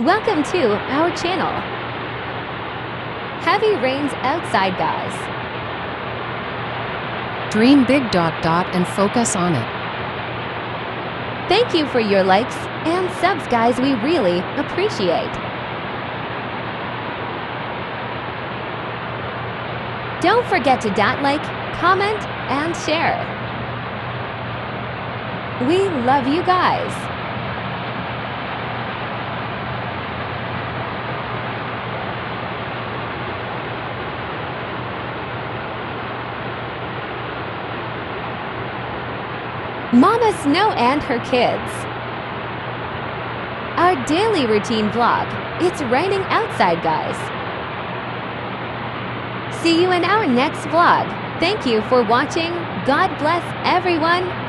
Welcome to our channel. Heavy rains outside, guys. Dream big ... and focus on it. Thank you for your likes and subs, guys. We really appreciate. Don't forget to like, comment, and share. We love you guys. Mama Snow and her kids. Our daily routine vlog. It's raining outside, guys. See you in our next vlog. Thank you for watching. God bless everyone.